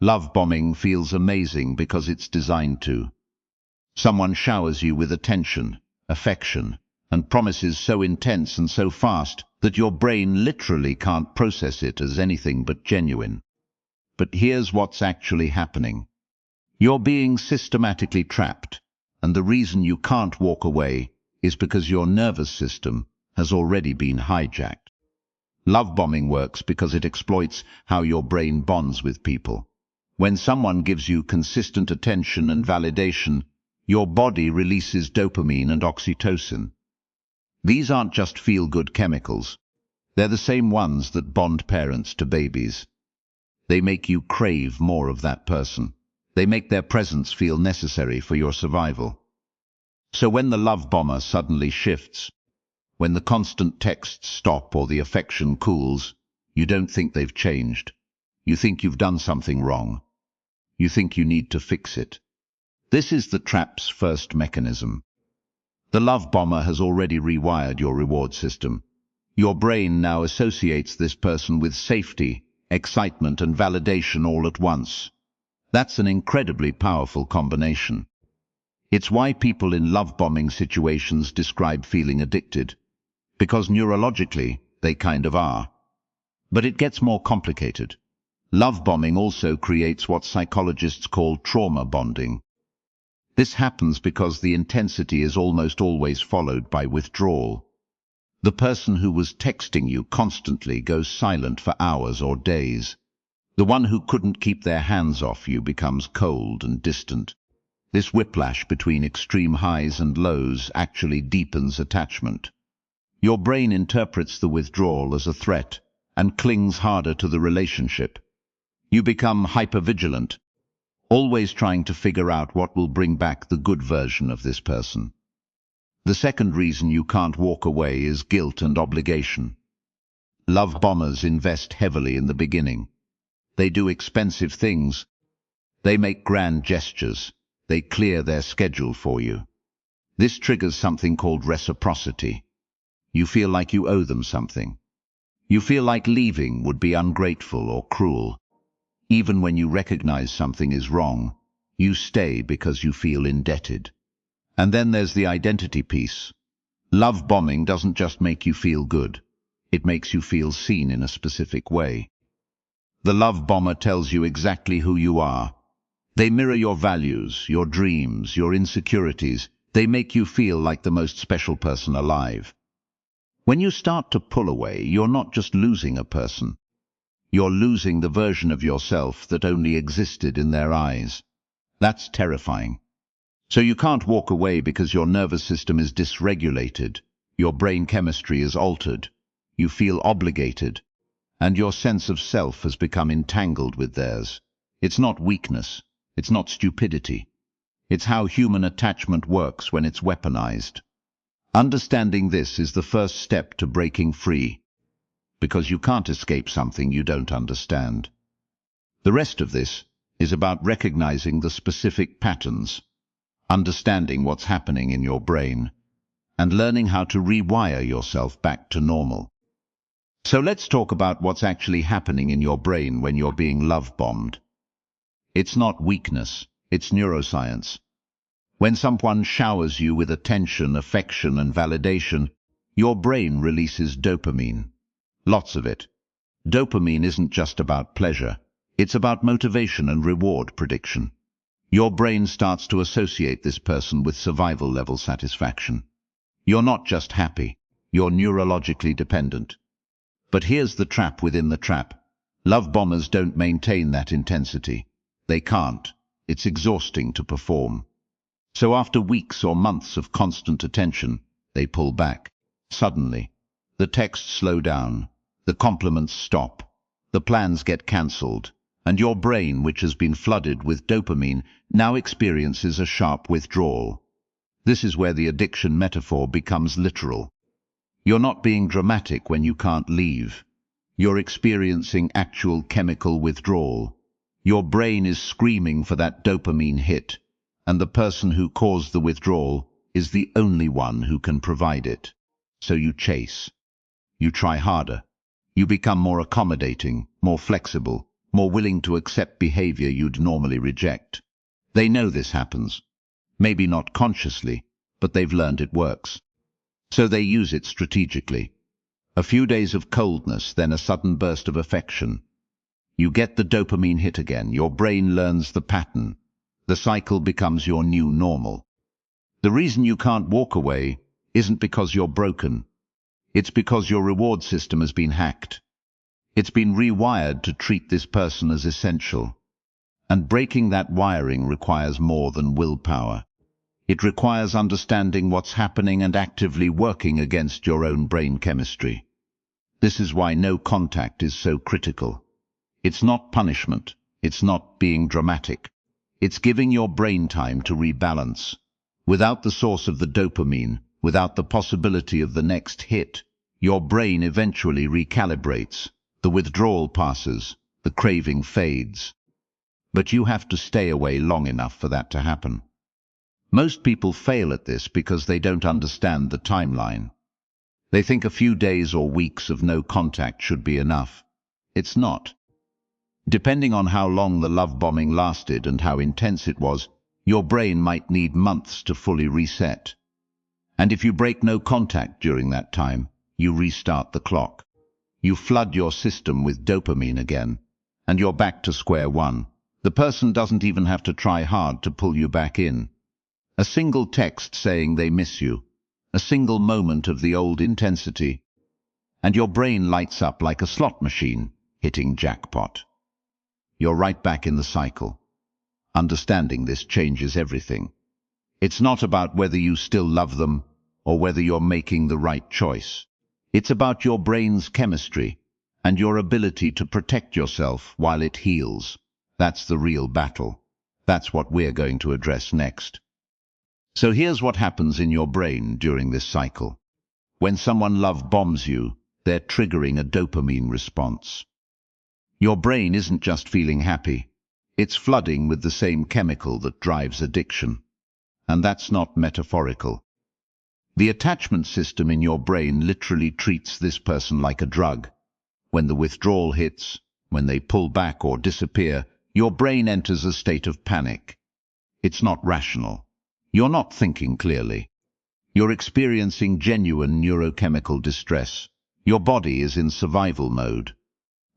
Love bombing feels amazing because it's designed to. Someone showers you with attention, affection, and promises so intense and so fast that your brain literally can't process it as anything but genuine. But here's what's actually happening. You're being systematically trapped, and the reason you can't walk away is because your nervous system has already been hijacked. Love bombing works because it exploits how your brain bonds with people. When someone gives you consistent attention and validation, your body releases dopamine and oxytocin. These aren't just feel-good chemicals. They're the same ones that bond parents to babies. They make you crave more of that person. They make their presence feel necessary for your survival. So when the love bomber suddenly shifts, when the constant texts stop or the affection cools, you don't think they've changed. You think you've done something wrong. You think you need to fix it. This is the trap's first mechanism. The love bomber has already rewired your reward system. Your brain now associates this person with safety, excitement, and validation all at once. That's an incredibly powerful combination. It's why people in love bombing situations describe feeling addicted, because neurologically they kind of are. But it gets more complicated. Love bombing also creates what psychologists call trauma bonding. This happens because the intensity is almost always followed by withdrawal. The person who was texting you constantly goes silent for hours or days. The one who couldn't keep their hands off you becomes cold and distant. This whiplash between extreme highs and lows actually deepens attachment. Your brain interprets the withdrawal as a threat and clings harder to the relationship. You become hypervigilant, always trying to figure out what will bring back the good version of this person. The second reason you can't walk away is guilt and obligation. Love bombers invest heavily in the beginning. They do expensive things. They make grand gestures. They clear their schedule for you. This triggers something called reciprocity. You feel like you owe them something. You feel like leaving would be ungrateful or cruel. Even when you recognize something is wrong, you stay because you feel indebted. And then there's the identity piece. Love bombing doesn't just make you feel good. It makes you feel seen in a specific way. The love bomber tells you exactly who you are. They mirror your values, your dreams, your insecurities. They make you feel like the most special person alive. When you start to pull away, you're not just losing a person. You're losing the version of yourself that only existed in their eyes. That's terrifying. So you can't walk away because your nervous system is dysregulated, your brain chemistry is altered, you feel obligated, and your sense of self has become entangled with theirs. It's not weakness, it's not stupidity. It's how human attachment works when it's weaponized. Understanding this is the first step to breaking free, because you can't escape something you don't understand. The rest of this is about recognizing the specific patterns, understanding what's happening in your brain, and learning how to rewire yourself back to normal. So let's talk about what's actually happening in your brain when you're being love-bombed. It's not weakness, it's neuroscience. When someone showers you with attention, affection, and validation, your brain releases dopamine. Lots of it. Dopamine isn't just about pleasure. It's about motivation and reward prediction. Your brain starts to associate this person with survival-level satisfaction. You're not just happy. You're neurologically dependent. But here's the trap within the trap. Love bombers don't maintain that intensity. They can't. It's exhausting to perform. So after weeks or months of constant attention, they pull back. Suddenly, the texts slow down. The compliments stop, the plans get cancelled, and your brain, which has been flooded with dopamine, now experiences a sharp withdrawal. This is where the addiction metaphor becomes literal. You're not being dramatic when you can't leave. You're experiencing actual chemical withdrawal. Your brain is screaming for that dopamine hit, and the person who caused the withdrawal is the only one who can provide it. So you chase. You try harder. You become more accommodating, more flexible, more willing to accept behavior you'd normally reject. They know this happens. Maybe not consciously, but they've learned it works. So they use it strategically. A few days of coldness, then a sudden burst of affection. You get the dopamine hit again. Your brain learns the pattern. The cycle becomes your new normal. The reason you can't walk away isn't because you're broken. It's because your reward system has been hacked. It's been rewired to treat this person as essential. And breaking that wiring requires more than willpower. It requires understanding what's happening and actively working against your own brain chemistry. This is why no contact is so critical. It's not punishment. It's not being dramatic. It's giving your brain time to rebalance. Without the source of the dopamine, without the possibility of the next hit, your brain eventually recalibrates. The withdrawal passes, the craving fades. But you have to stay away long enough for that to happen. Most people fail at this because they don't understand the timeline. They think a few days or weeks of no contact should be enough. It's not. Depending on how long the love bombing lasted and how intense it was, your brain might need months to fully reset. And if you break no contact during that time, you restart the clock. You flood your system with dopamine again, and you're back to square one. The person doesn't even have to try hard to pull you back in. A single text saying they miss you, a single moment of the old intensity, and your brain lights up like a slot machine hitting jackpot. You're right back in the cycle. Understanding this changes everything. It's not about whether you still love them or whether you're making the right choice. It's about your brain's chemistry and your ability to protect yourself while it heals. That's the real battle. That's what we're going to address next. So here's what happens in your brain during this cycle. When someone love bombs you, they're triggering a dopamine response. Your brain isn't just feeling happy. It's flooding with the same chemical that drives addiction. And that's not metaphorical. The attachment system in your brain literally treats this person like a drug. When the withdrawal hits, when they pull back or disappear, your brain enters a state of panic. It's not rational. You're not thinking clearly. You're experiencing genuine neurochemical distress. Your body is in survival mode.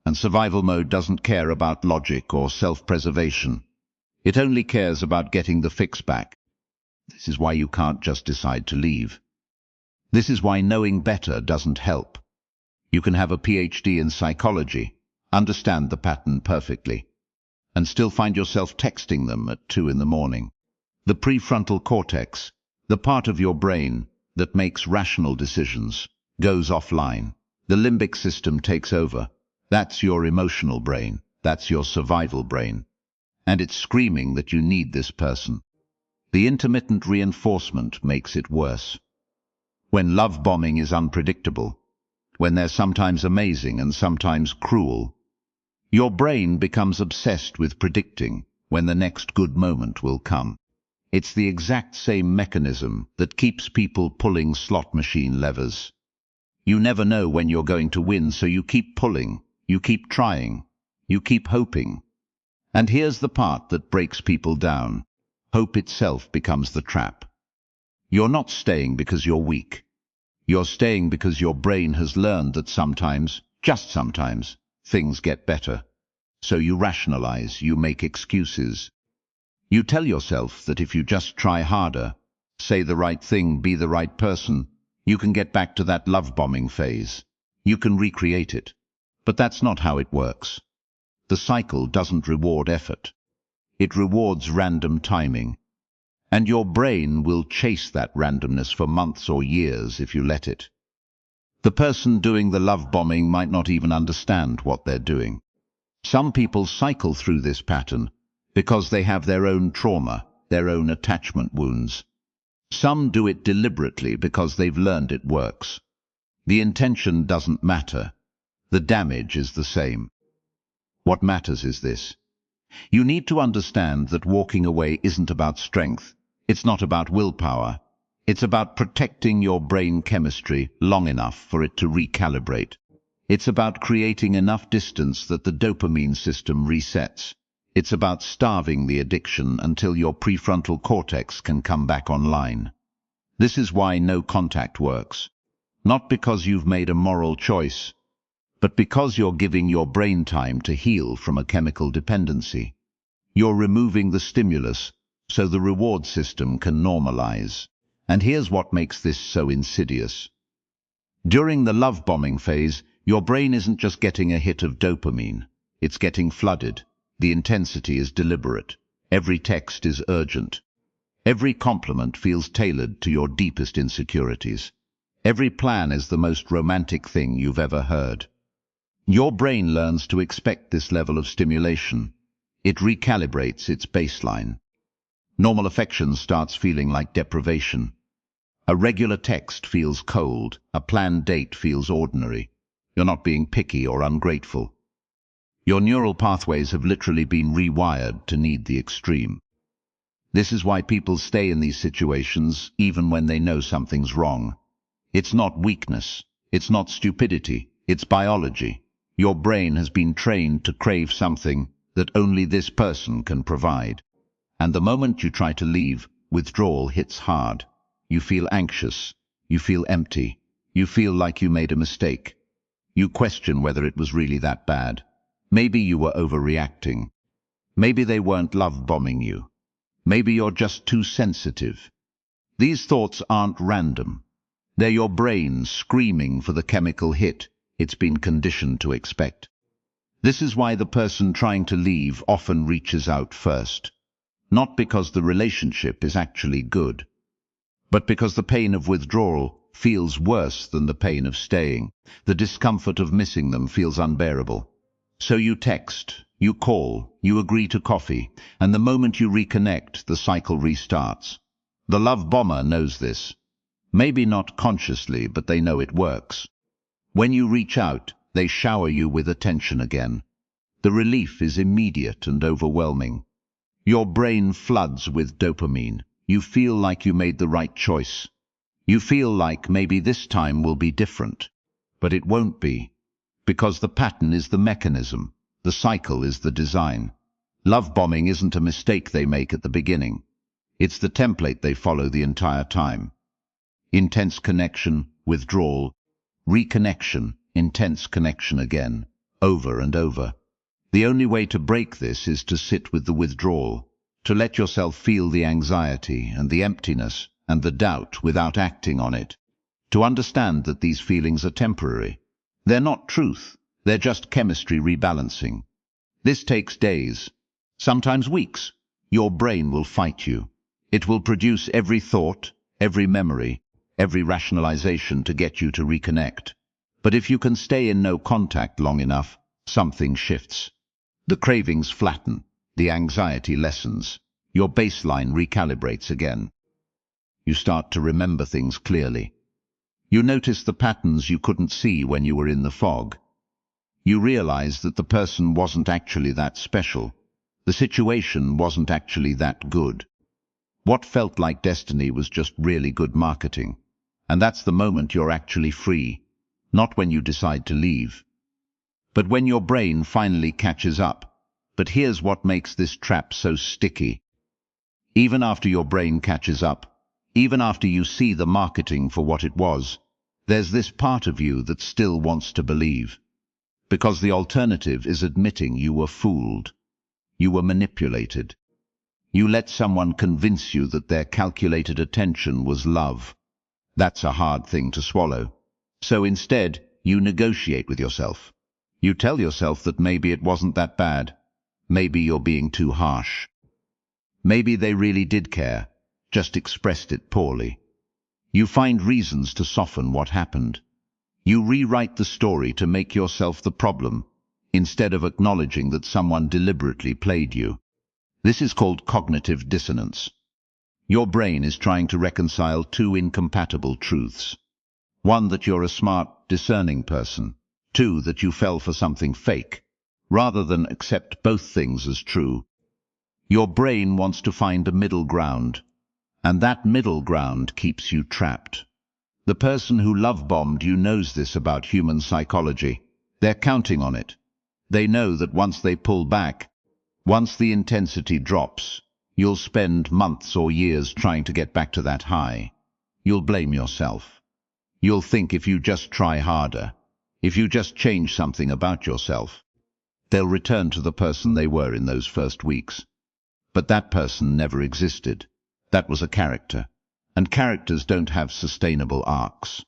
And survival mode doesn't care about logic or self-preservation. It only cares about getting the fix back. This is why you can't just decide to leave. This is why knowing better doesn't help. You can have a PhD in psychology, understand the pattern perfectly, and still find yourself texting them at 2 in the morning. The prefrontal cortex, the part of your brain that makes rational decisions, goes offline. The limbic system takes over. That's your emotional brain. That's your survival brain. And it's screaming that you need this person. The intermittent reinforcement makes it worse. When love bombing is unpredictable, when they're sometimes amazing and sometimes cruel, your brain becomes obsessed with predicting when the next good moment will come. It's the exact same mechanism that keeps people pulling slot machine levers. You never know when you're going to win, so you keep pulling, you keep trying, you keep hoping. And here's the part that breaks people down. Hope itself becomes the trap. You're not staying because you're weak. You're staying because your brain has learned that sometimes, just sometimes, things get better. So you rationalize, you make excuses. You tell yourself that if you just try harder, say the right thing, be the right person, you can get back to that love-bombing phase. You can recreate it. But that's not how it works. The cycle doesn't reward effort. It rewards random timing. And your brain will chase that randomness for months or years if you let it. The person doing the love bombing might not even understand what they're doing. Some people cycle through this pattern because they have their own trauma, their own attachment wounds. Some do it deliberately because they've learned it works. The intention doesn't matter. The damage is the same. What matters is this. You need to understand that walking away isn't about strength. It's not about willpower. It's about protecting your brain chemistry long enough for it to recalibrate. It's about creating enough distance that the dopamine system resets. It's about starving the addiction until your prefrontal cortex can come back online. This is why no contact works. Not because you've made a moral choice, but because you're giving your brain time to heal from a chemical dependency. You're removing the stimulus so the reward system can normalize. And here's what makes this so insidious. During the love bombing phase, your brain isn't just getting a hit of dopamine. It's getting flooded. The intensity is deliberate. Every text is urgent. Every compliment feels tailored to your deepest insecurities. Every plan is the most romantic thing you've ever heard. Your brain learns to expect this level of stimulation. It recalibrates its baseline. Normal affection starts feeling like deprivation. A regular text feels cold. A planned date feels ordinary. You're not being picky or ungrateful. Your neural pathways have literally been rewired to need the extreme. This is why people stay in these situations even when they know something's wrong. It's not weakness. It's not stupidity. It's biology. Your brain has been trained to crave something that only this person can provide. And the moment you try to leave, withdrawal hits hard. You feel anxious. You feel empty. You feel like you made a mistake. You question whether it was really that bad. Maybe you were overreacting. Maybe they weren't love-bombing you. Maybe you're just too sensitive. These thoughts aren't random. They're your brain screaming for the chemical hit it's been conditioned to expect. This is why the person trying to leave often reaches out first. Not because the relationship is actually good, but because the pain of withdrawal feels worse than the pain of staying. The discomfort of missing them feels unbearable. So you text, you call, you agree to coffee, and the moment you reconnect, the cycle restarts. The love bomber knows this. Maybe not consciously, but they know it works. When you reach out, they shower you with attention again. The relief is immediate and overwhelming. Your brain floods with dopamine. You feel like you made the right choice. You feel like maybe this time will be different. But it won't be, because the pattern is the mechanism. The cycle is the design. Love bombing isn't a mistake they make at the beginning. It's the template they follow the entire time. Intense connection, withdrawal, reconnection, intense connection again, over and over. The only way to break this is to sit with the withdrawal, to let yourself feel the anxiety and the emptiness and the doubt without acting on it, to understand that these feelings are temporary. They're not truth, they're just chemistry rebalancing. This takes days, sometimes weeks. Your brain will fight you. It will produce every thought, every memory, every rationalization to get you to reconnect. But if you can stay in no contact long enough, something shifts. The cravings flatten, the anxiety lessens, your baseline recalibrates again. You start to remember things clearly. You notice the patterns you couldn't see when you were in the fog. You realize that the person wasn't actually that special. The situation wasn't actually that good. What felt like destiny was just really good marketing. And that's the moment you're actually free, not when you decide to leave, but when your brain finally catches up. But here's what makes this trap so sticky. Even after your brain catches up, even after you see the marketing for what it was, there's this part of you that still wants to believe. Because the alternative is admitting you were fooled. You were manipulated. You let someone convince you that their calculated attention was love. That's a hard thing to swallow. So instead, you negotiate with yourself. You tell yourself that maybe it wasn't that bad. Maybe you're being too harsh. Maybe they really did care, just expressed it poorly. You find reasons to soften what happened. You rewrite the story to make yourself the problem, instead of acknowledging that someone deliberately played you. This is called cognitive dissonance. Your brain is trying to reconcile two incompatible truths. One, that you're a smart, discerning person. Two, that you fell for something fake. Rather than accept both things as true, your brain wants to find a middle ground, and that middle ground keeps you trapped. The person who love-bombed you knows this about human psychology. They're counting on it. They know that once they pull back, once the intensity drops, you'll spend months or years trying to get back to that high. You'll blame yourself. You'll think if you just try harder, if you just change something about yourself, they'll return to the person they were in those first weeks. But that person never existed. That was a character. And characters don't have sustainable arcs.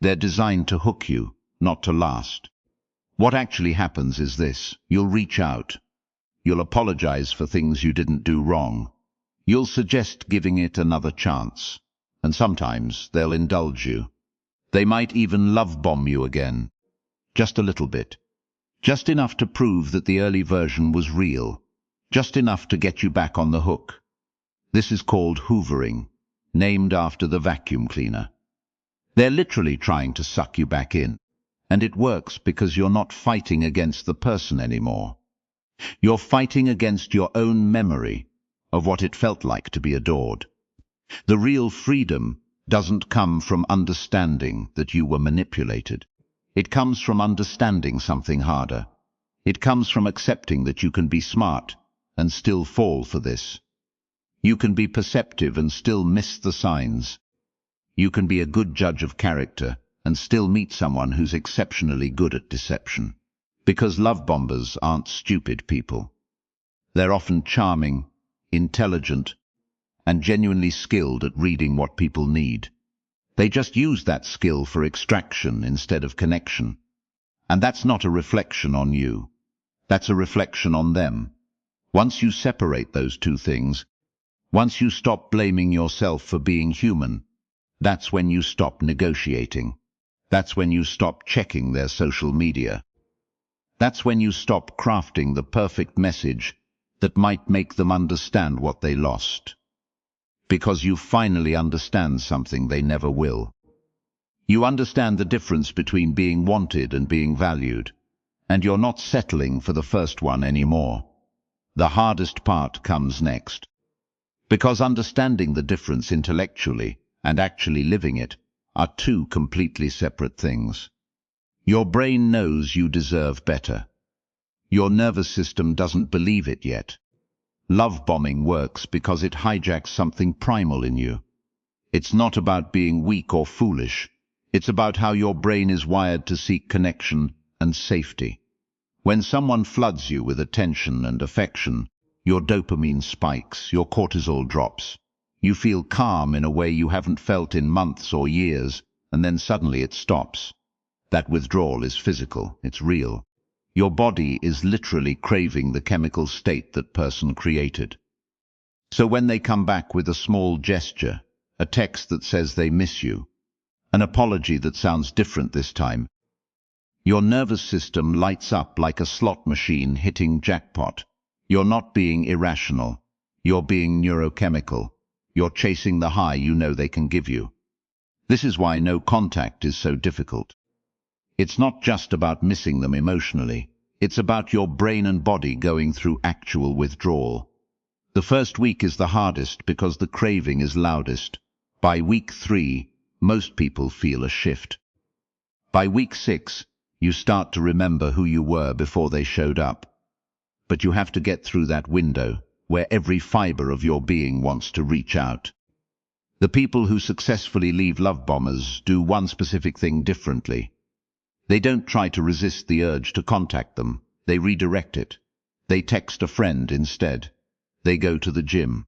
They're designed to hook you, not to last. What actually happens is this: you'll reach out. You'll apologize for things you didn't do wrong. You'll suggest giving it another chance. And sometimes they'll indulge you. They might even love-bomb you again. Just a little bit. Just enough to prove that the early version was real. Just enough to get you back on the hook. This is called hoovering, named after the vacuum cleaner. They're literally trying to suck you back in. And it works because you're not fighting against the person anymore. You're fighting against your own memory of what it felt like to be adored. The real freedom doesn't come from understanding that you were manipulated. It comes from understanding something harder. It comes from accepting that you can be smart and still fall for this. You can be perceptive and still miss the signs. You can be a good judge of character and still meet someone who's exceptionally good at deception. Because love bombers aren't stupid people. They're often charming, intelligent, and genuinely skilled at reading what people need. They just use that skill for extraction instead of connection. And that's not a reflection on you. That's a reflection on them. Once you separate those two things, once you stop blaming yourself for being human, that's when you stop negotiating. That's when you stop checking their social media. That's when you stop crafting the perfect message that might make them understand what they lost. Because you finally understand something they never will. You understand the difference between being wanted and being valued, and you're not settling for the first one anymore. The hardest part comes next. Because understanding the difference intellectually and actually living it are two completely separate things. Your brain knows you deserve better. Your nervous system doesn't believe it yet. Love bombing works because it hijacks something primal in you. It's not about being weak or foolish. It's about how your brain is wired to seek connection and safety. When someone floods you with attention and affection, your dopamine spikes, your cortisol drops. You feel calm in a way you haven't felt in months or years, and then suddenly it stops. That withdrawal is physical, it's real. Your body is literally craving the chemical state that person created. So when they come back with a small gesture, a text that says they miss you, an apology that sounds different this time, your nervous system lights up like a slot machine hitting jackpot. You're not being irrational. You're being neurochemical. You're chasing the high you know they can give you. This is why no contact is so difficult. It's not just about missing them emotionally. It's about your brain and body going through actual withdrawal. The first week is the hardest because the craving is loudest. By week 3, most people feel a shift. By week 6, you start to remember who you were before they showed up. But you have to get through that window where every fiber of your being wants to reach out. The people who successfully leave love bombers do one specific thing differently. They don't try to resist the urge to contact them. They redirect it. They text a friend instead. They go to the gym.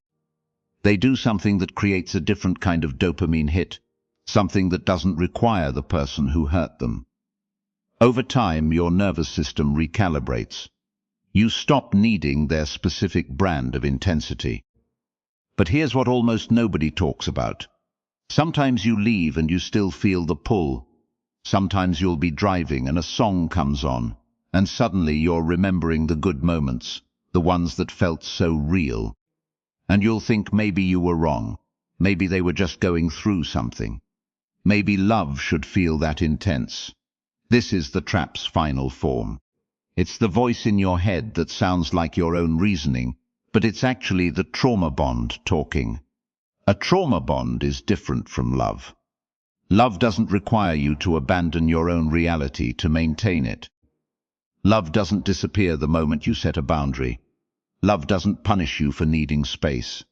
They do something that creates a different kind of dopamine hit, something that doesn't require the person who hurt them. Over time, your nervous system recalibrates. You stop needing their specific brand of intensity. But here's what almost nobody talks about. Sometimes you leave and you still feel the pull. Sometimes you'll be driving and a song comes on, and suddenly you're remembering the good moments, the ones that felt so real. And you'll think maybe you were wrong. Maybe they were just going through something. Maybe love should feel that intense. This is the trap's final form. It's the voice in your head that sounds like your own reasoning, but it's actually the trauma bond talking. A trauma bond is different from love. Love doesn't require you to abandon your own reality to maintain it. Love doesn't disappear the moment you set a boundary. Love doesn't punish you for needing space.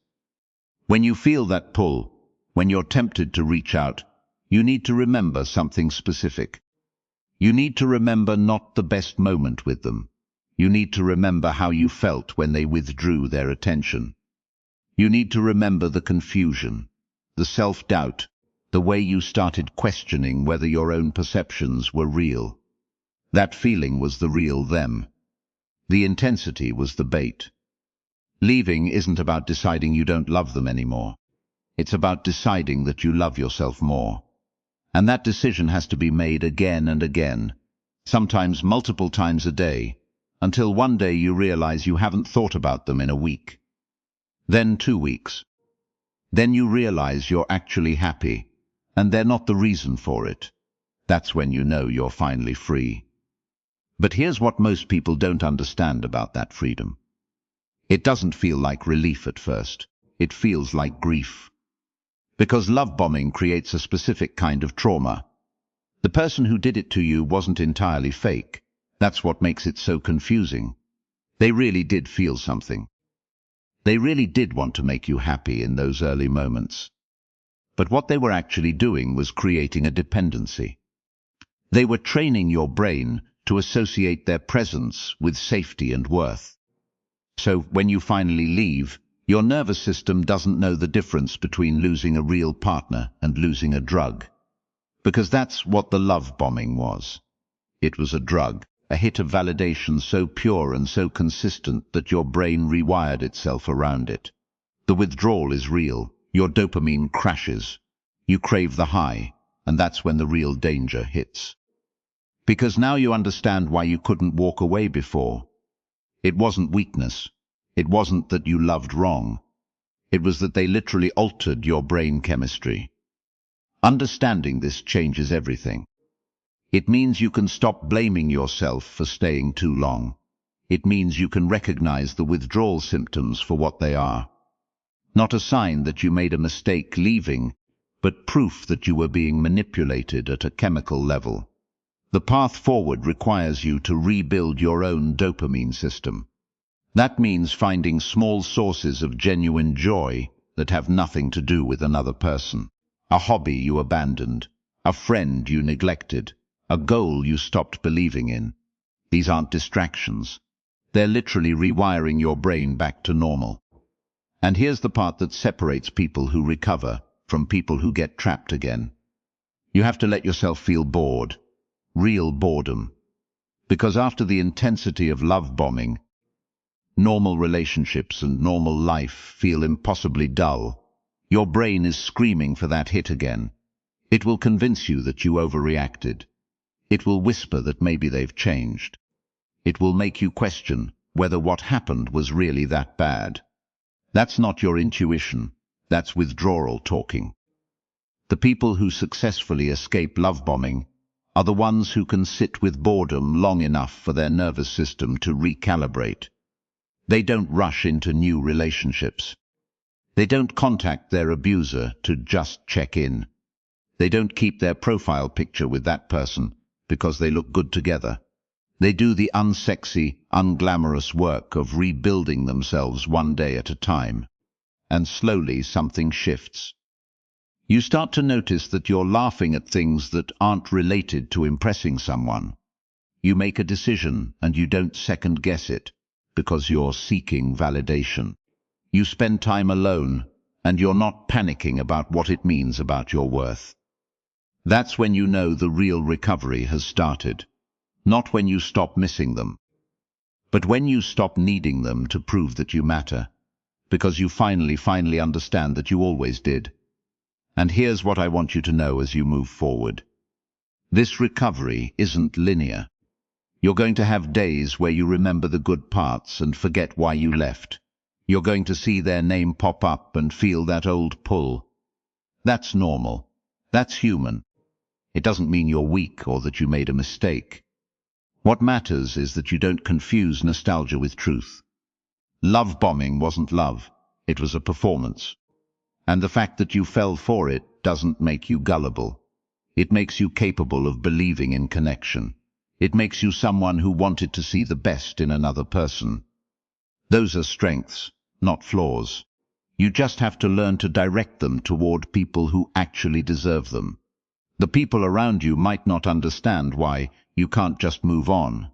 When you feel that pull, when you're tempted to reach out, you need to remember something specific. You need to remember not the best moment with them. You need to remember how you felt when they withdrew their attention. You need to remember the confusion, the self-doubt, the way you started questioning whether your own perceptions were real. That feeling was the real them. The intensity was the bait. Leaving isn't about deciding you don't love them anymore. It's about deciding that you love yourself more. And that decision has to be made again and again, sometimes multiple times a day, until one day you realize you haven't thought about them in a week. Then 2 weeks. Then you realize you're actually happy, and they're not the reason for it. That's when you know you're finally free. But here's what most people don't understand about that freedom. It doesn't feel like relief at first. It feels like grief. Because love bombing creates a specific kind of trauma. The person who did it to you wasn't entirely fake. That's what makes it so confusing. They really did feel something. They really did want to make you happy in those early moments. But what they were actually doing was creating a dependency. They were training your brain to associate their presence with safety and worth. So when you finally leave, your nervous system doesn't know the difference between losing a real partner and losing a drug. Because that's what the love bombing was. It was a drug, a hit of validation so pure and so consistent that your brain rewired itself around it. The withdrawal is real. Your dopamine crashes. You crave the high, and that's when the real danger hits. Because now you understand why you couldn't walk away before. It wasn't weakness. It wasn't that you loved wrong. It was that they literally altered your brain chemistry. Understanding this changes everything. It means you can stop blaming yourself for staying too long. It means you can recognize the withdrawal symptoms for what they are. Not a sign that you made a mistake leaving, but proof that you were being manipulated at a chemical level. The path forward requires you to rebuild your own dopamine system. That means finding small sources of genuine joy that have nothing to do with another person. A hobby you abandoned, a friend you neglected, a goal you stopped believing in. These aren't distractions. They're literally rewiring your brain back to normal. And here's the part that separates people who recover from people who get trapped again. You have to let yourself feel bored, real boredom. Because after the intensity of love bombing, normal relationships and normal life feel impossibly dull. Your brain is screaming for that hit again. It will convince you that you overreacted. It will whisper that maybe they've changed. It will make you question whether what happened was really that bad. That's not your intuition. That's withdrawal talking. The people who successfully escape love bombing are the ones who can sit with boredom long enough for their nervous system to recalibrate. They don't rush into new relationships. They don't contact their abuser to just check in. They don't keep their profile picture with that person because they look good together. They do the unsexy, unglamorous work of rebuilding themselves one day at a time. And slowly something shifts. You start to notice that you're laughing at things that aren't related to impressing someone. You make a decision and you don't second-guess it, because you're seeking validation. You spend time alone, and you're not panicking about what it means about your worth. That's when you know the real recovery has started. Not when you stop missing them, but when you stop needing them to prove that you matter, because you finally understand that you always did. And here's what I want you to know as you move forward. This recovery isn't linear. You're going to have days where you remember the good parts and forget why you left. You're going to see their name pop up and feel that old pull. That's normal. That's human. It doesn't mean you're weak or that you made a mistake. What matters is that you don't confuse nostalgia with truth. Love bombing wasn't love. It was a performance. And the fact that you fell for it doesn't make you gullible. It makes you capable of believing in connection. It makes you someone who wanted to see the best in another person. Those are strengths, not flaws. You just have to learn to direct them toward people who actually deserve them. The people around you might not understand why you can't just move on.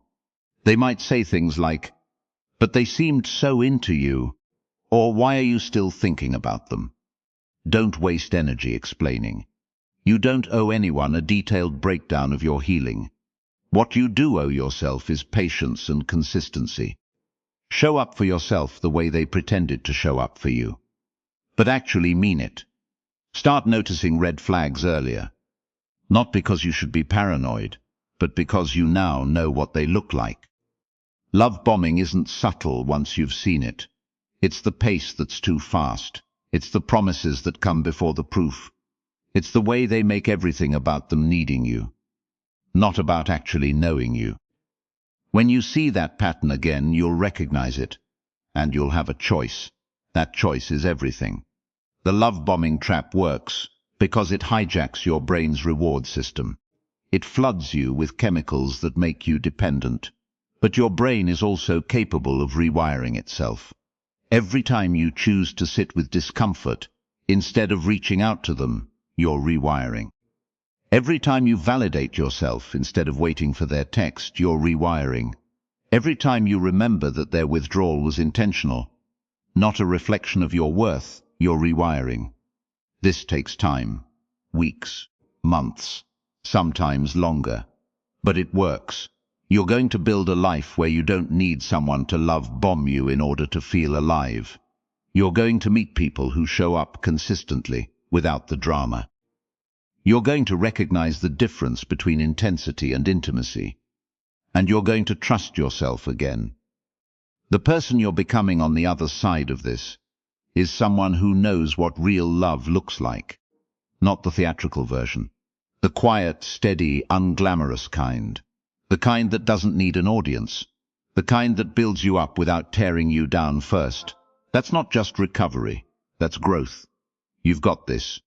They might say things like, "But they seemed so into you," or "Why are you still thinking about them?" Don't waste energy explaining. You don't owe anyone a detailed breakdown of your healing. What you do owe yourself is patience and consistency. Show up for yourself the way they pretended to show up for you. But actually mean it. Start noticing red flags earlier. Not because you should be paranoid, but because you now know what they look like. Love bombing isn't subtle once you've seen it. It's the pace that's too fast. It's the promises that come before the proof. It's the way they make everything about them needing you, not about actually knowing you. When you see that pattern again, you'll recognize it, and you'll have a choice. That choice is everything. The love bombing trap works because it hijacks your brain's reward system. It floods you with chemicals that make you dependent. But your brain is also capable of rewiring itself. Every time you choose to sit with discomfort, instead of reaching out to them, you're rewiring. Every time you validate yourself instead of waiting for their text, you're rewiring. Every time you remember that their withdrawal was intentional, not a reflection of your worth, you're rewiring. This takes time, weeks, months, sometimes longer. But it works. You're going to build a life where you don't need someone to love bomb you in order to feel alive. You're going to meet people who show up consistently, without the drama. You're going to recognize the difference between intensity and intimacy. And you're going to trust yourself again. The person you're becoming on the other side of this is someone who knows what real love looks like. Not the theatrical version. The quiet, steady, unglamorous kind. The kind that doesn't need an audience. The kind that builds you up without tearing you down first. That's not just recovery. That's growth. You've got this.